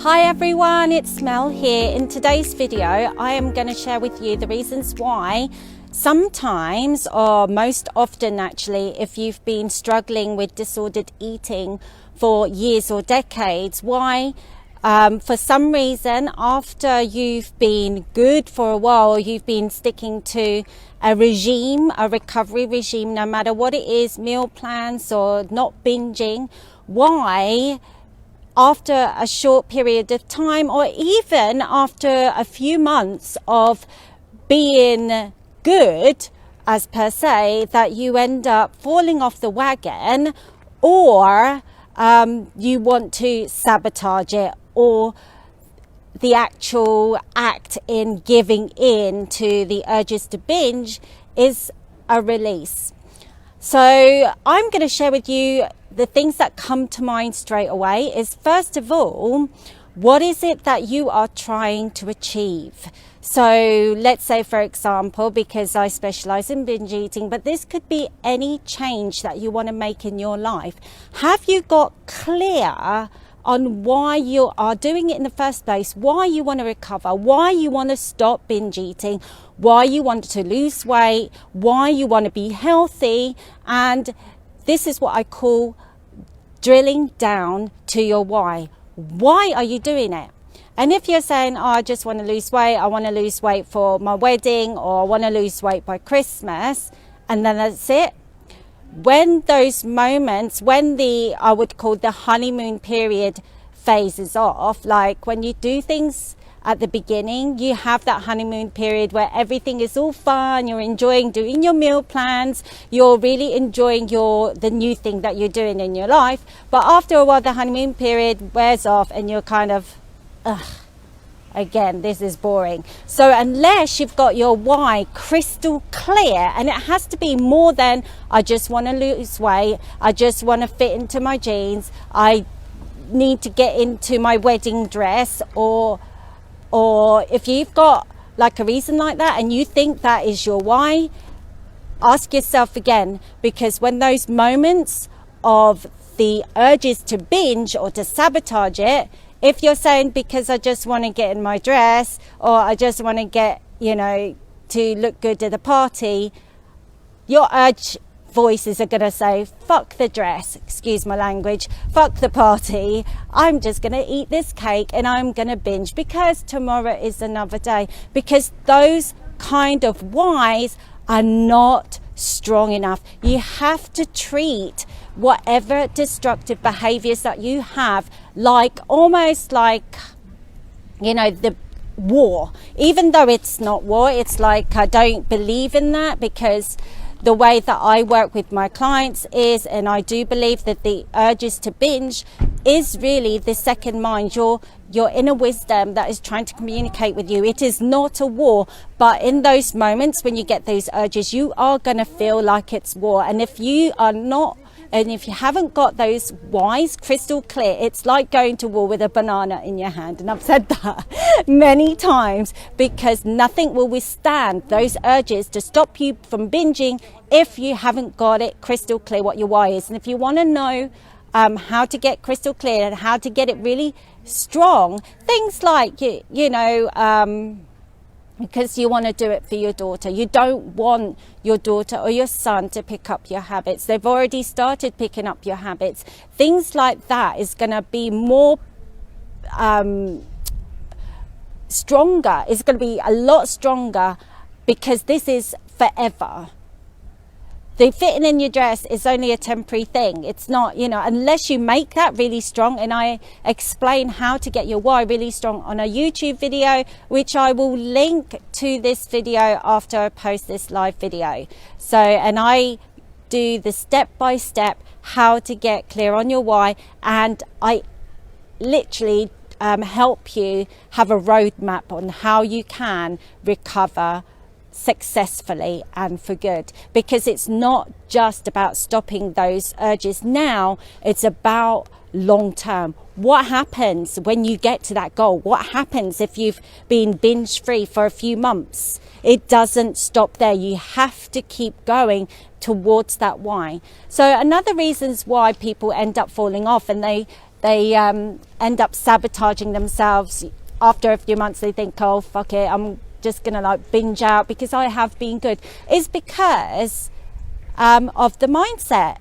Hi everyone, it's Mel here. In today's video, I am going to share with you the reasons why sometimes, or most often actually, if you've been struggling with disordered eating for years or decades, why for some reason after you've been good for a while, you've been sticking to a regime, a recovery regime, no matter what it is, meal plans or not binging, why after a short period of time or even after a few months of being good as per se, that you end up falling off the wagon, or you want to sabotage it, or the actual act in giving in to the urges to binge is a release. So I'm going to share with you the things that come to mind straight away is, first of all, what is it that you are trying to achieve? So let's say, for example, because I specialize in binge eating, but this could be any change that you want to make in your life. Have you got clear on why you are doing it in the first place, why you want to recover, why you want to stop binge eating, why you want to lose weight, why you want to be healthy? And this is what I call drilling down to your why. Why are you doing it? And if you're saying, oh, I just want to lose weight, I want to lose weight for my wedding, or I want to lose weight by Christmas, and then that's it. When those moments, when I would call the honeymoon period phases off, like when you do things at the beginning, you have that honeymoon period where everything is all fun, you're enjoying doing your meal plans, you're really enjoying the new thing that you're doing in your life. But after a while, the honeymoon period wears off and you're kind of, again, this is boring. So unless you've got your why crystal clear, and it has to be more than, I just want to lose weight, I just want to fit into my jeans, I need to get into my wedding dress, or if you've got like a reason like that and you think that is your why, ask yourself again, because when those moments of the urges to binge or to sabotage it, if you're saying because I just want to get in my dress, or I just want to get, to look good at the party, your urge voices are going to say, fuck the dress, excuse my language, fuck the party, I'm just going to eat this cake and I'm going to binge because tomorrow is another day. Because those kind of whys are not strong enough. You have to treat whatever destructive behaviours that you have like, almost like, the war. Even though it's not war, it's like, I don't believe in that, because the way that I work with my clients is, and I do believe that the urges to binge is really the second mind, your inner wisdom that is trying to communicate with you. It is not a war, but in those moments when you get those urges, you are going to feel like it's war. And if you haven't got those whys crystal clear, it's like going to war with a banana in your hand. And I've said that many times, because nothing will withstand those urges to stop you from binging if you haven't got it crystal clear what your why is. And if you want to know how to get crystal clear and how to get it really strong, things like, because you want to do it for your daughter. You don't want your daughter or your son to pick up your habits. They've already started picking up your habits. Things like that is going to be more stronger. It's going to be a lot stronger, because this is forever. The fitting in your dress is only a temporary thing. It's not, unless you make that really strong. And I explain how to get your why really strong on a YouTube video, which I will link to this video after I post this live video. So, and I do the step-by-step how to get clear on your why. And I literally help you have a roadmap on how you can recover successfully and for good, because it's not just about stopping those urges now, it's about long term. What happens when you get to that goal? What happens if you've been binge free for a few months? It doesn't stop there. You have to keep going towards that why. So another reasons why people end up falling off, and they they end up sabotaging themselves. After a few months they think, oh fuck it, I'm just gonna like binge out because I have been good. It's because of the mindset.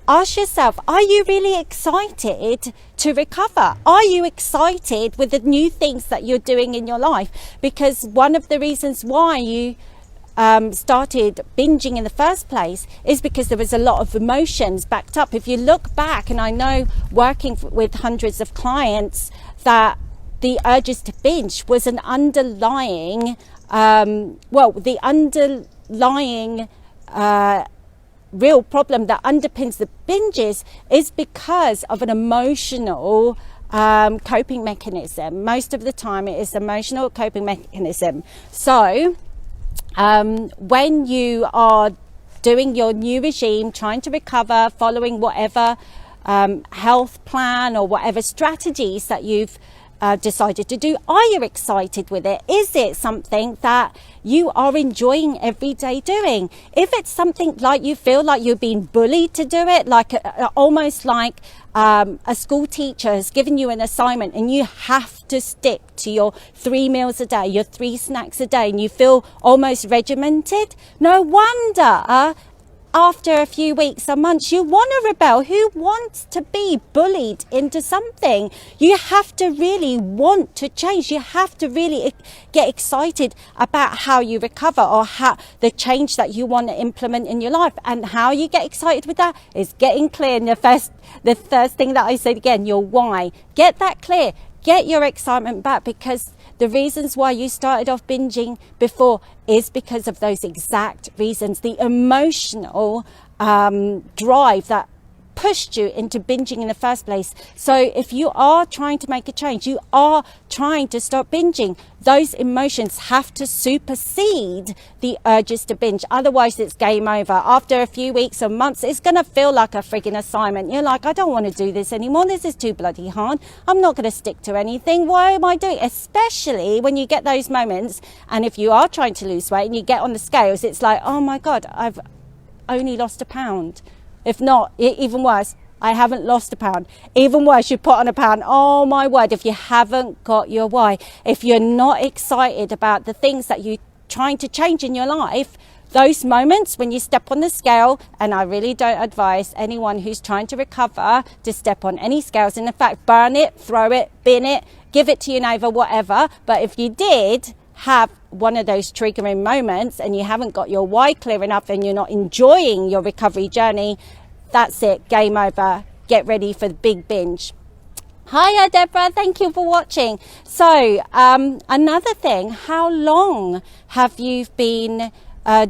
Ask yourself, are you really excited to recover? Are you excited with the new things that you're doing in your life? Because one of the reasons why you started binging in the first place is because there was a lot of emotions backed up. If you look back, and I know working with hundreds of clients, that the urges to binge was an underlying, the underlying real problem that underpins the binges is because of an emotional coping mechanism. Most of the time it is emotional coping mechanism. So when you are doing your new regime, trying to recover, following whatever health plan or whatever strategies that you've decided to do, are you excited with it? Is it something that you are enjoying every day doing? If it's something like you feel like you're being bullied to do it, like almost like a school teacher has given you an assignment and you have to stick to your 3 meals a day, your 3 snacks a day, and you feel almost regimented, no wonder after a few weeks or months you want to rebel. Who wants to be bullied into something? You have to really want to change. You have to really get excited about how you recover, or how the change that you want to implement in your life. And how you get excited with that is getting clear. And the first thing that I said again, your why. Get that clear. Get your excitement back, because the reasons why you started off binging before is because of those exact reasons. The emotional drive that pushed you into binging in the first place. So if you are trying to make a change, you are trying to stop binging, those emotions have to supersede the urges to binge. Otherwise it's game over. After a few weeks or months, it's going to feel like a frigging assignment. You're like, I don't want to do this anymore. This is too bloody hard. I'm not going to stick to anything. Why am I doing it? Especially when you get those moments, and if you are trying to lose weight and you get on the scales, it's like, oh my God, I've only lost a pound. If not, even worse, I haven't lost a pound. Even worse, you put on a pound. Oh my word, if you haven't got your why, if you're not excited about the things that you're trying to change in your life, those moments when you step on the scale, and I really don't advise anyone who's trying to recover to step on any scales. And in fact, burn it, throw it, bin it, give it to your neighbour, whatever. But if you did have one of those triggering moments and you haven't got your why clear enough and you're not enjoying your recovery journey, that's it, game over. Get ready for the big binge. Hiya Deborah, thank you for watching. So another thing, how long have you been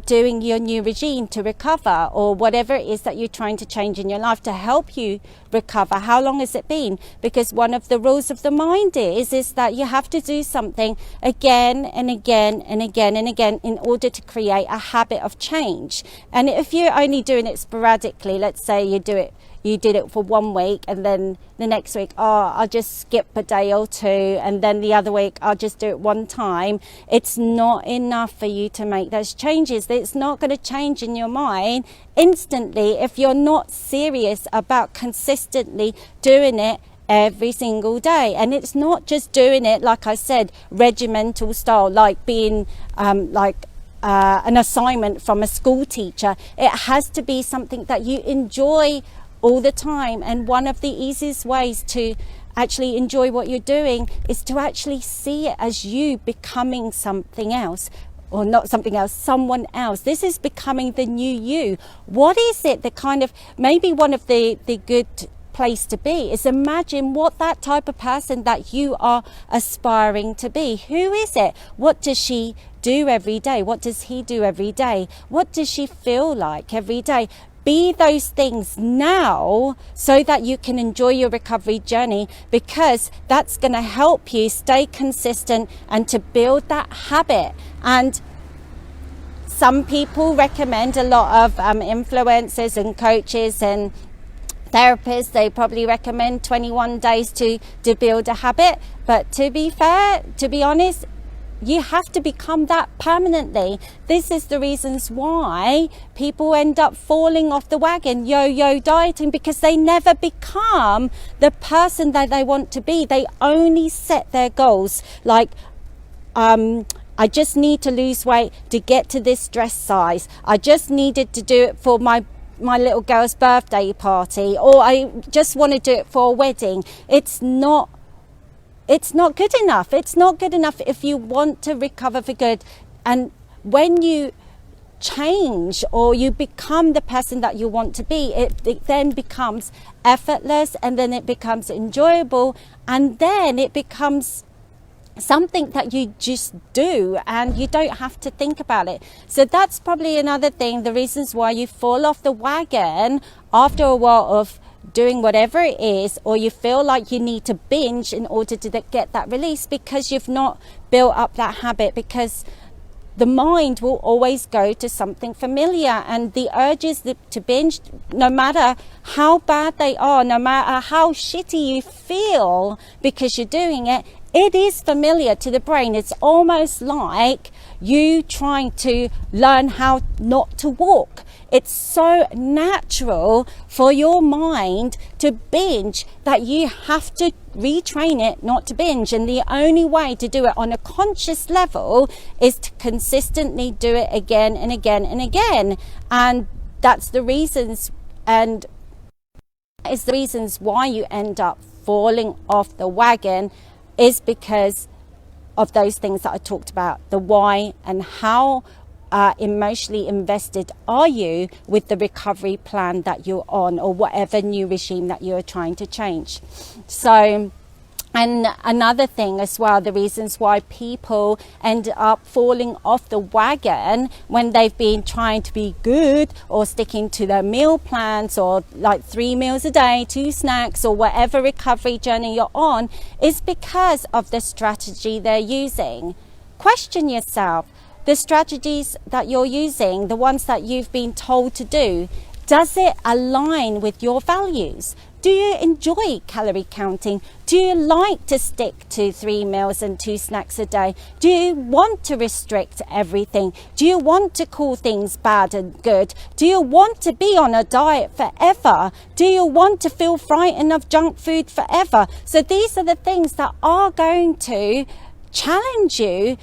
doing your new regime to recover, or whatever it is that you're trying to change in your life to help you recover? How long has it been? Because one of the rules of the mind is that you have to do something again and again and again and again in order to create a habit of change. And if you're only doing it sporadically, let's say you did it for 1 week, and then the next week, I'll just skip a day or two, and then the other week I'll just do it 1 time. It's not enough for you to make those changes. It's not going to change in your mind instantly if you're not serious about consistently doing it every single day. And it's not just doing it, like I said, regimental style, like being an assignment from a school teacher. It has to be something that you enjoy all the time. And one of the easiest ways to actually enjoy what you're doing is to actually see it as you becoming something else, or not something else, someone else. This is becoming the new you. What is it that kind of, maybe one of the good place to be is imagine what that type of person that you are aspiring to be. Who is it? What does she do every day? What does he do every day? What does she feel like every day? Be those things now so that you can enjoy your recovery journey, because that's going to help you stay consistent and to build that habit. And some people recommend, a lot of influencers and coaches and therapists, they probably recommend 21 days to build a habit. But to be fair, to be honest, you have to become that permanently. This is the reasons why people end up falling off the wagon, yo-yo dieting, because they never become the person that they want to be. They only set their goals like, I just need to lose weight to get to this dress size. I just needed to do it for my little girl's birthday party, or I just want to do it for a wedding. It's not good enough. It's not good enough if you want to recover for good. And when you change or you become the person that you want to be, it then becomes effortless, and then it becomes enjoyable, and then it becomes something that you just do and you don't have to think about it. So that's probably another thing, the reasons why you fall off the wagon after a while of doing whatever it is, or you feel like you need to binge in order to get that release, because you've not built up that habit. Because the mind will always go to something familiar, and the urges to binge, no matter how bad they are, no matter how shitty you feel because you're doing it, it is familiar to the brain. It's almost like you trying to learn how not to walk. It's so natural for your mind to binge that you have to retrain it not to binge. And the only way to do it on a conscious level is to consistently do it again and again and again. And that's the reasons, and it's the reasons why you end up falling off the wagon, is because of those things that I talked about, the why, and how emotionally invested are you with the recovery plan that you're on, or whatever new regime that you're trying to change. So, and another thing as well, the reasons why people end up falling off the wagon when they've been trying to be good, or sticking to their meal plans, or like 3 meals a day, 2 snacks, or whatever recovery journey you're on, is because of the strategy they're using. Question yourself, the strategies that you're using, the ones that you've been told to do, does it align with your values? Do you enjoy calorie counting? Do you like to stick to 3 meals and 2 snacks a day? Do you want to restrict everything? Do you want to call things bad and good? Do you want to be on a diet forever? Do you want to feel frightened of junk food forever? So these are the things that are going to challenge you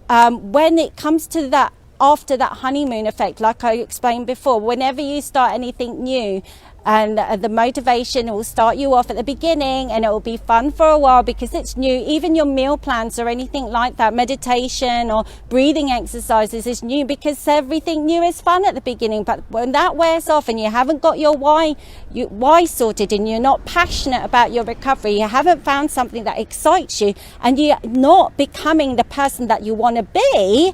when it comes to that, after that honeymoon effect, like I explained before. Whenever you start anything new, and the motivation will start you off at the beginning, and it will be fun for a while because it's new. Even your meal plans or anything like that, meditation or breathing exercises, is new because everything new is fun at the beginning. But when that wears off and you haven't got your why sorted, and you're not passionate about your recovery, you haven't found something that excites you, and you're not becoming the person that you want to be,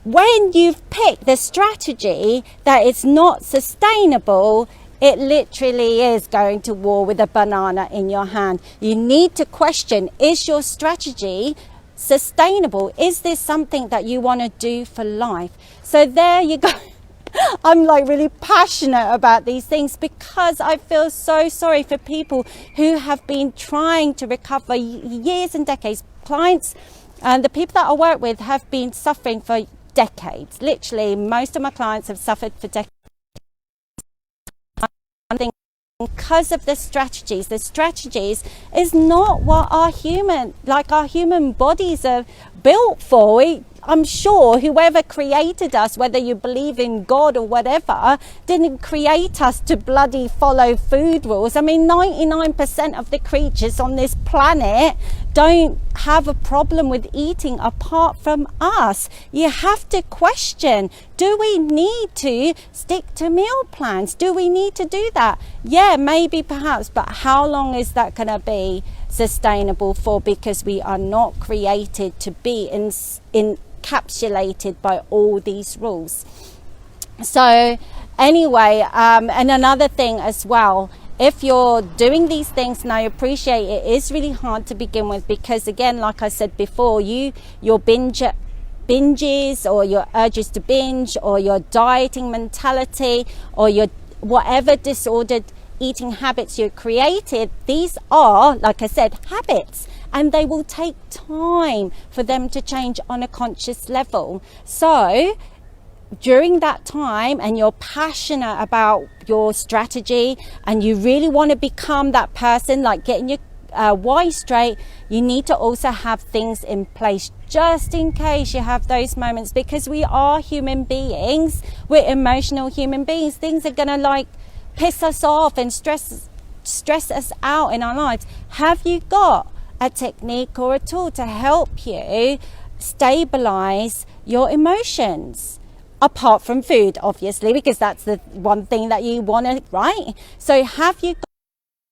when you've picked the strategy that is not sustainable, it literally is going to war with a banana in your hand. You need to question, is your strategy sustainable? Is this something that you want to do for life? So there you go. I'm like really passionate about these things because I feel so sorry for people who have been trying to recover years and decades. Clients and the people that I work with have been suffering for decades. Literally, most of my clients have suffered for decades. Because of the strategies. The strategies is not what our human bodies are built for. I'm sure whoever created us, whether you believe in God or whatever, didn't create us to bloody follow food rules. I mean, 99% of the creatures on this planet don't have a problem with eating apart from us. You have to question, do we need to stick to meal plans? Do we need to do that? Yeah, maybe, perhaps, but how long is that going to be sustainable for? Because we are not created to be encapsulated by all these rules. So anyway, and another thing as well, if you're doing these things, and I appreciate it is really hard to begin with, because again, like I said before, your binges or your urges to binge or your dieting mentality or your whatever disordered eating habits you created, these are, like I said, habits, and they will take time for them to change on a conscious level. So during that time, and you're passionate about your strategy and you really want to become that person, like getting your why straight, you need to also have things in place just in case you have those moments, because we are human beings, we're emotional human beings. Things are gonna like piss us off and stress us out in our lives. Have you got a technique or a tool to help you stabilize your emotions? Apart from food, obviously, because that's the one thing that you want to, right? So have you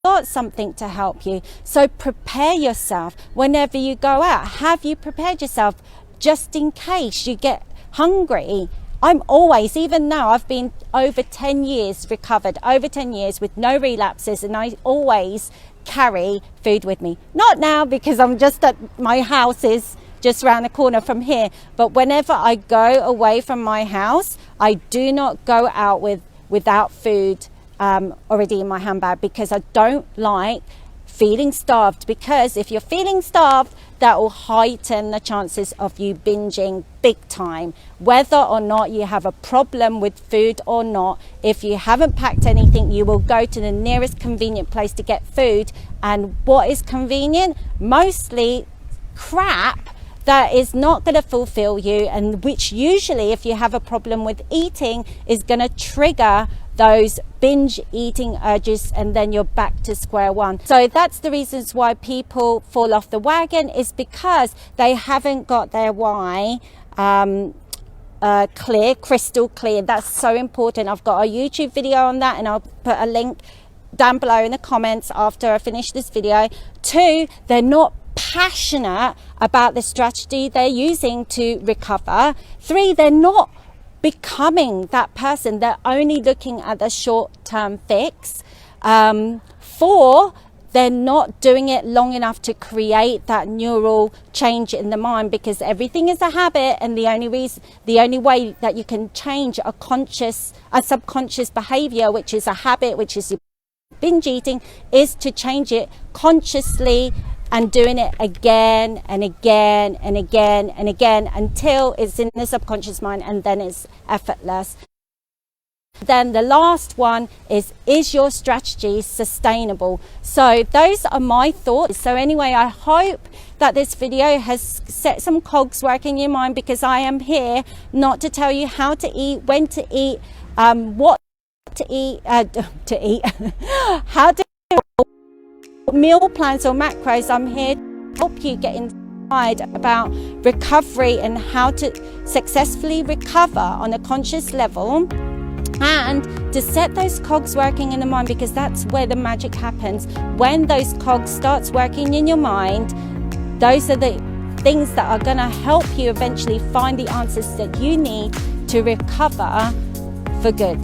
got something to help you? So prepare yourself whenever you go out. Have you prepared yourself just in case you get hungry? I'm always, even now, I've been over 10 years recovered, over 10 years with no relapses, and I always carry food with me. Not now, because I'm just at my house is just around the corner from here, but whenever I go away from my house, I do not go out without food already in my handbag, because I don't like feeling starved, because if you're feeling starved, that will heighten the chances of you binging big time, whether or not you have a problem with food or not. If you haven't packed anything, you will go to the nearest convenient place to get food, and what is convenient? Mostly crap that is not going to fulfill you, and which usually, if you have a problem with eating, is going to trigger those binge eating urges, and then you're back to square one. So that's the reasons why people fall off the wagon, is because they haven't got their why clear, crystal clear. That's so important. I've got a YouTube video on that, and I'll put a link down below in the comments after I finish this video. 2, they're not passionate about the strategy they're using to recover. 3, they're not becoming that person, they're only looking at the short-term fix. 4, they're not doing it long enough to create that neural change in the mind, because everything is a habit, and the only way that you can change a subconscious behavior, which is a habit, which is binge eating, is to change it consciously and doing it again and again and again and again until it's in the subconscious mind, and then it's effortless. Then the last one is your strategy sustainable? So those are my thoughts. So anyway, I hope that this video has set some cogs working in your mind, because I am here not to tell you how to eat, when to eat, what to eat, how to meal plans or macros. I'm here to help you get inside about recovery and how to successfully recover on a conscious level, and to set those cogs working in the mind, because that's where the magic happens. When those cogs starts working in your mind, those are the things that are going to help you eventually find the answers that you need to recover for good.